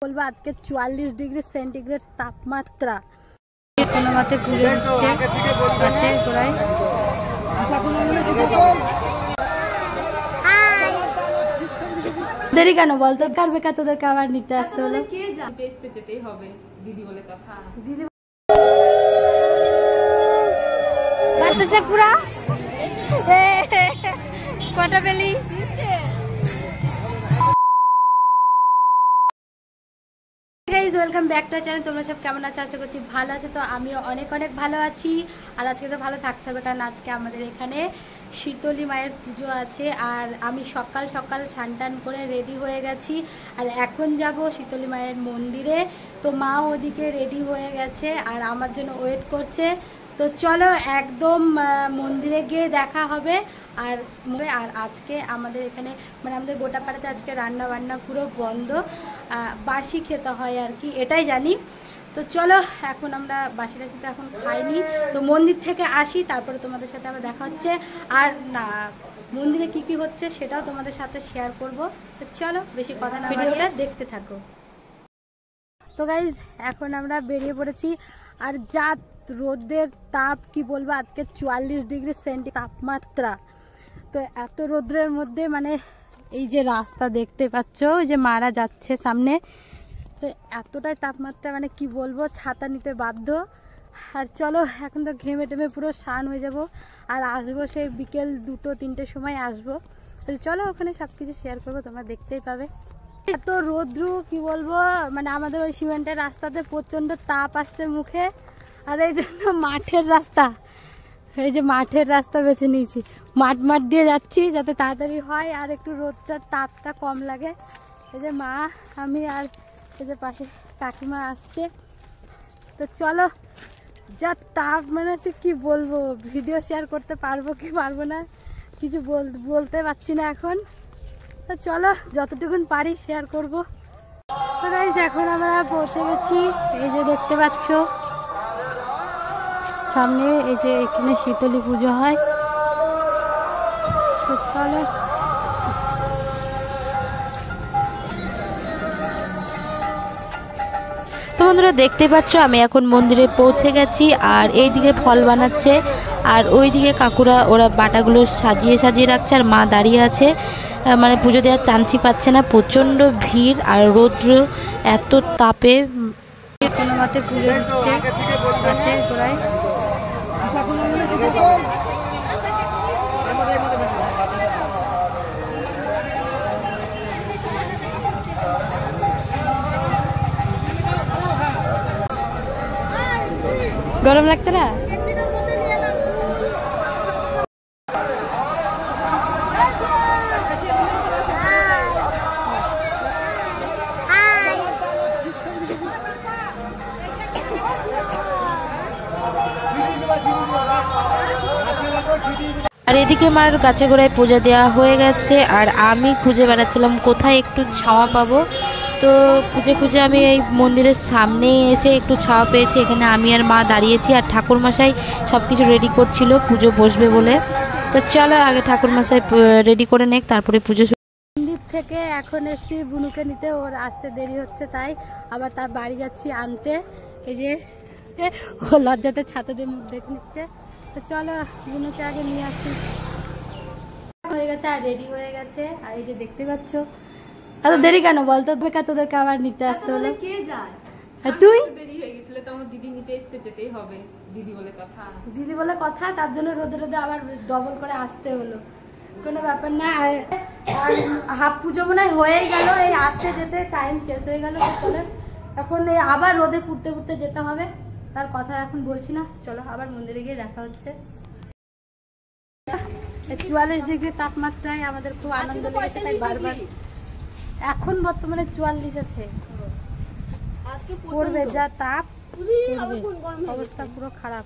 বলবো আজকে 44 degree centigrade তাপমাত্রা। কোনো মতে পুজো হচ্ছে গাছের গোড়ায়। দেরি কেন বলতো? কার বেকার তোদেরকে আবার নিতে আসতে হলো? যেতেই হবে দিদি বলে কথা। দিদি বাড়তেছে পুরা কটা বেলি। Welcome back to channel. তোমরা সব কেমন আছো? আশা করছি ভালো আছো। তো আমিও অনেক ভালো আছি। আর আজকে তো ভালো থাকতে হবে, কারণ আজকে আমাদের এখানে শীতলী মায়ের পুজো আছে। আর আমি সকাল সকাল স্নান করে রেডি হয়ে গেছি। আর এখন যাব শীতলী মায়ের মন্দিরে। তো মা ওদিকে রেডি হয়ে গেছে আর আমার জন্য ওয়েট করছে। তো চলো একদম মন্দিরে গিয়ে দেখা হবে। আর আজকে আমাদের এখানে মানে আমাদের গোটা পাড়াতে আজকে রান্না বান্না পুরো বন্ধ, বাসি খেতে হয় আর কি, এটাই জানি। তো চলো এখন আমরা বাসি টাসি তো এখন খাইনি, তো মন্দির থেকে আসি, তারপরে তোমাদের সাথে আবার দেখা হচ্ছে। আর না মন্দিরে কি হচ্ছে সেটাও তোমাদের সাথে শেয়ার করব। তো চলো বেশি কথা না, ভিডিওটা দেখতে থাকো। তো গাইজ এখন আমরা বেরিয়ে পড়েছি। আর যা রোদের তাপ কি বলবো, আজকে 44 ডিগ্রি সেন্টি তাপমাত্রা। তো এত রোদ্রের মধ্যে মানে এই যে রাস্তা দেখতে পাচ্ছ, ওই যে মারা যাচ্ছে সামনে, তো এতটাই তাপমাত্রা মানে কি বলবো, ছাতা নিতে বাধ্য। আর চলো এখন তো ঘেমে টেমে পুরো স্নান হয়ে যাব। আর আসবো সেই বিকেল 2-3টের সময় আসবো। তো চলো ওখানে সব কিছু শেয়ার করবো, তোমরা দেখতেই পাবে। এত রৌদ্র কি বলবো, মানে আমাদের ওই সিমেন্টের রাস্তাতে প্রচণ্ড তাপ আসছে মুখে। আর এই জন্য মাঠের রাস্তা, এই যে মাঠের রাস্তা বেছে নিয়েছি, মাঠ দিয়ে যাচ্ছি যাতে তাড়াতাড়ি হয় আর একটু রোদটার তাপটা কম লাগে। এই যে মা, আমি আর এই যে পাশে কাকিমা আসছে। তো চলো, যা তাপ মানে হচ্ছে কি বলবো, ভিডিও শেয়ার করতে পারবো কি পারবো না কিছু বলতে পারছি না এখন। তো চলো যতটুকুন পারি শেয়ার করব। তো গাইস এখন আমরা পৌঁছে গেছি, এই যে দেখতে পাচ্ছ সামনে, এই যে এখানে শীতলী পুজো হয়। তো চলো তো বন্ধুরা দেখতে পাচ্ছ আমি এখন মন্দিরে পৌঁছে গেছি। আর এইদিকে ফল বানাচ্ছে আর ওইদিকে কাকুরা ওরা বাটাগুলো সাজিয়ে রাখছে। আর মা দাঁড়িয়ে আছে, মানে পুজো দেওয়ার চান্সই পাচ্ছে না, প্রচণ্ড ভিড় আর রৌদ্র এত তাপে। কোনো মতে পুজো হচ্ছে গাছের গোড়ায়। গরম লাগছে না? আর এদিকে মার গাছে গোড়ায় পূজা দেওয়া হয়ে গেছে। আর আমি খুঁজে বেড়াচ্ছিলাম কোথায় একটু ছাওয়া পাবো। তো খুঁজে আমি এই মন্দিরের সামনে এসে একটু ছাওয়া পেয়েছি। এখানে আমি আর মা দাঁড়িয়েছি আর ঠাকুরমশাই সব কিছু রেডি করছিল পুজো বসবে বলে। তো চলো আগে ঠাকুরমশাই রেডি করে নেক, তারপরে পুজো। মন্দির থেকে এখন এসছি বুনুকে নিতে, ওর আসতে দেরি হচ্ছে তাই আবার তার বাড়ি যাচ্ছি আনতে। এই যে ও লজ্জাতে ছাতা দিয়ে মুখ দেখে নিচ্ছে। তো চলো বুনুকে আগে নিয়ে আসি। হয়ে গেছে আর রেডি হয়ে গেছে। আর এই যে দেখতে পাচ্ছ, এত দেরি কেন বলতো? বেকার তোদেরকে আবার নিতে আসতে হলো। কে যায়? তুই দেরি হয়ে গেছিল তো, আমার দিদি নিতে এসে যেতেই হবে দিদি বলে কথা। দিদি বলে কথা, তার জন্য রোদে আবার ডবল করে আসতে হলো। কোনো ব্যাপার না। আর হাফ পুজো মনে হয় হয়েই গেল, এই আসতে যেতে টাইম শেষ হয়ে গেল। চলে এখন এই আবার রোদে পুড়তে যেতে হবে, তার কথা এখন বলছি না। চলো আবার মন্দিরে গিয়ে দেখা হচ্ছে। 44 ডিগ্রি তাপমাত্রায় আমাদের খুব আনন্দ লেগেছে, তাই বারবার। এখন বর্তমানে 44 আছে, পড়বে যা তাপ, অবস্থা পুরো খারাপ।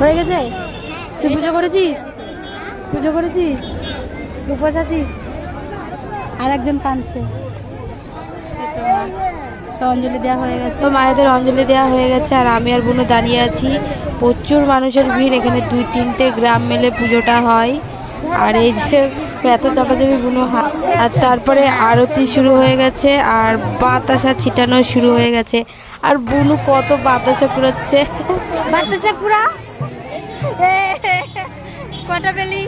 হয়ে গেছে? তুই পুজো করেছিস? পুজো করেছিস? উপোস আছিস? আর একজন কাঁদছে। অঞ্জলি দেওয়া হয়ে গেছে। তো মায়েদের অঞ্জলি দেওয়া হয়ে গেছে আর আমি আর বুনু দাঁড়িয়ে আছি। প্রচুর মানুষের ভিড়, এখানে 2-3টে গ্রাম মিলে পুজোটা হয়। আর এই যে এত চাপাচাপি বুনু, আর তারপরে আরতি শুরু হয়ে গেছে আর বাতাসা ছিটানো শুরু হয়ে গেছে। আর বুনু কত বাতাসা কুড়াচ্ছে। বাতাসা কুড়া কটা পেলি?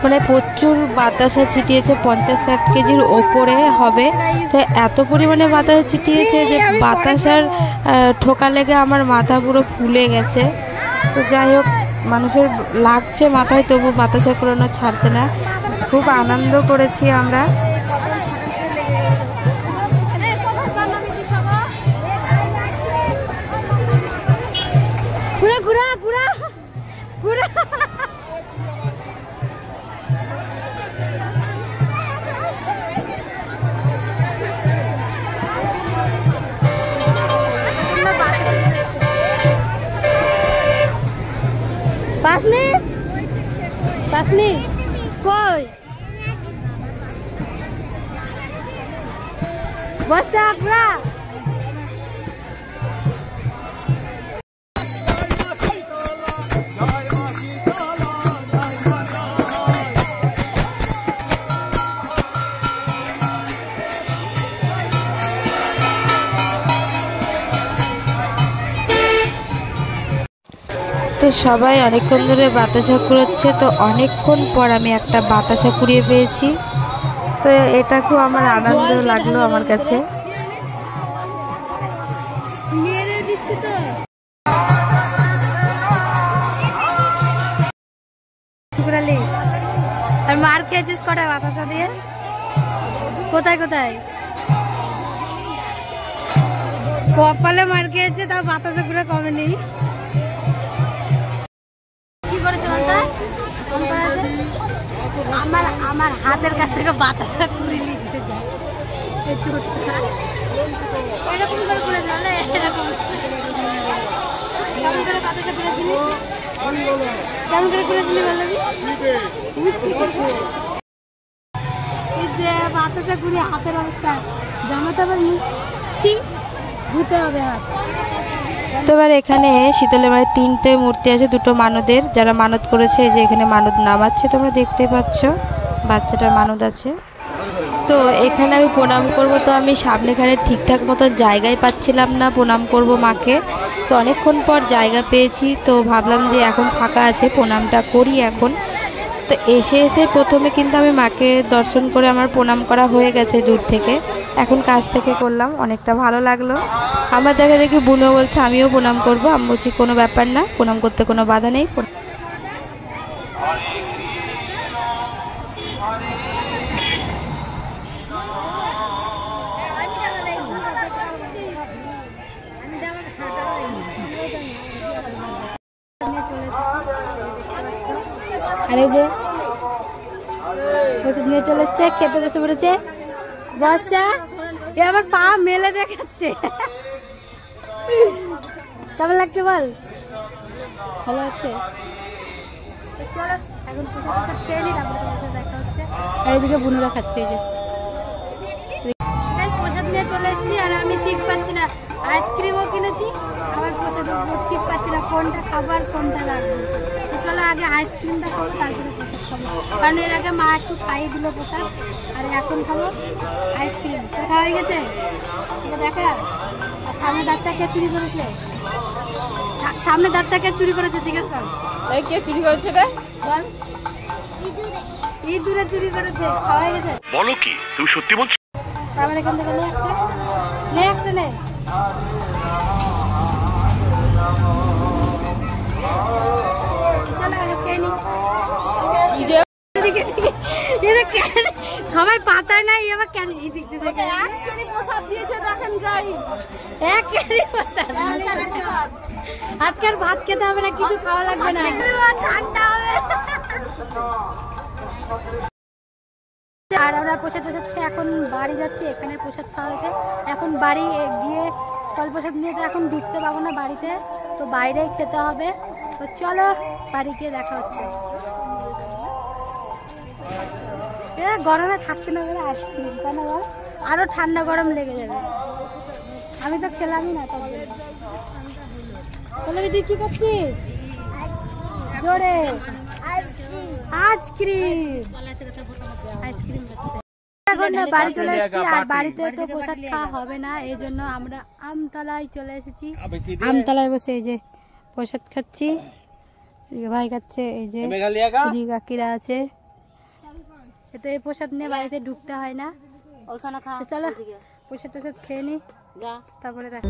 মানে প্রচুর বাতাসা ছিটিয়েছে, 50-60 কেজির ওপরে হবে। তো এত পরিমাণে বাতাসা ছিটিয়েছে যে বাতাসার ঠোকা লেগে আমার মাথা পুরো ফুলে গেছে। তো যাই হোক, মানুষের লাগছে মাথায়, তবু বাতাসা কুড়ানো ছাড়ছে না। খুব আনন্দ করেছি আমরা। ঘুরা ঘুরা ঘুরা ঘুরা। পাসনি পাসনি কই বসা ঘুরা। তো সবাই অনেকক্ষণ ধরে বাতাসা কুড়াচ্ছে। তো অনেকক্ষণ পর আমি একটা বাতাসা কুড়িয়ে পেয়েছি। তো এটা খুব আমার আনন্দ লাগলো আমার কাছে। আর মার খেয়েছিস কটা বাতাসা দিয়ে? কোথায় কোথায়? কপালে মার খেয়েছে, তাও বাতাসা পুরো কমে নেই। কি করেছে বলতো? আমার হাতের কাছ থেকে বাতাসা কুড়িয়ে নিচ্ছে। এরকম করে করে দিলে এরকম কেমন করে বাতাসা কুড়েছিলি? কেমন করে কুড়েছিলি বলো? যে বাতাসা কুড়িয়ে হাতের অবস্থা, জামাটা আবার মিশছি, ধুতে হবে হাত। তো এবার এখানে শীতলা মায়ের 3টে মূর্তি আছে, 2টো মানদের, যারা মানত করেছে। এই যে এখানে মানত নামাচ্ছে, তোমরা দেখতে পাচ্ছ, বাচ্চাটার মানত আছে। তো এখানে আমি প্রণাম করব। তো আমি সামনেখানে ঠিকঠাক মতো জায়গায় পাচ্ছিলাম না প্রণাম করব মাকে। তো অনেকক্ষণ পর জায়গা পেয়েছি, তো ভাবলাম যে এখন ফাঁকা আছে, প্রণামটা করি এখন। তো এসে প্রথমে কিন্তু আমি মাকে দর্শন করে আমার প্রণাম করা হয়ে গেছে দূর থেকে। এখন কাছ থেকে করলাম, অনেকটা ভালো লাগলো। আমার দেখা দেখি বুনো বলছে আমিও প্রণাম করব। আমি বলছি কোনো ব্যাপার না, প্রণাম করতে কোনো বাধা নেই। আর এই যে ওষুধ নিয়ে চলে এসছে, খেতে বসে পড়েছে। বর্ষা এ আমার পা মেলে দেখাচ্ছে। কেমন লাগছে বল? ভালো লাগছে। চলো এখন প্রসাদ খেয়ে নি, তারপরে তোমার সাথে দেখা হচ্ছে। আর এদিকে বুনুরা খাচ্ছে। এই যে প্রসাদ চলে এসেছি আর আমি ঠিক পাচ্ছি না, আইসক্রিমও কিনেছি আবার প্রসাদ ঠিক পাচ্ছি না কোনটা খাবার কোনটা লাগবে। তো চলো আগে আইসক্রিমটা খাবো তারপরে প্রসাদ খাবো, কারণ এর আগে মা একটু খাইয়ে দিল প্রসাদ আর এখন খাবো আইসক্রিম। তো খাওয়া হয়ে গেছে এটা দেখা। আর সামনে দাঁতটা কে চুরি করেছে, সামনে দাঁতটা কে চুরি করেছে জিজ্ঞেস কর। এই কে চুরি করেছে রে? বল। ইঁদুরে চুরি করেছে। খাওয়া হয়ে গেছে? বলো কি তুমি সত্যি বলছো? তারপর এখান থেকে নে একটা, নে একটা নে। চলো আগে খেয়ে নি। সবাই পাতায় নাই এবার কেন প্রসাদ দিয়েছে দেখেন গাড়ি এক প্রসাদ। আজকের ভাত খেতে হবে না, কিছু খাওয়া লাগবে না, ঠান্ডা হবে। আর আমরা প্রসাদ টসাদ খেয়ে এখন বাড়ি যাচ্ছি, এখানে প্রসাদ খাওয়া হয়েছে। এখন বাড়ি গিয়ে ফল প্রসাদ নিয়ে তো এখন ঢুকতে পাবো না বাড়িতে, তো বাইরেই খেতে হবে। তো চলো বাড়ি গিয়ে দেখা হচ্ছে। গরমে থাকতে না বলে আইসক্রিম, তাই না বল? আরো ঠান্ডা গরম লেগে যাবে। আমি তো খেলামই না তবে। বলে দিদি কি করছিস? জোরে আইসক্রিম আইসক্রিম খাচ্ছে। এখন না বাড়ি চলে এসেছি আর বাড়িতে তো প্রসাদ খাওয়া হবে না, এই জন্য আমরা আমতলায় চলে এসেছি। আমতলায় বসে এই যে প্রসাদ খাচ্ছি, ভাই খাচ্ছে, এই যে কাকিরা আছে। তো এই প্রসাদ নিয়ে বাড়িতে ঢুকতে হয় না, ওইখানে চলো প্রসাদ টসাদ খেয়ে নি তারপরে দেখ।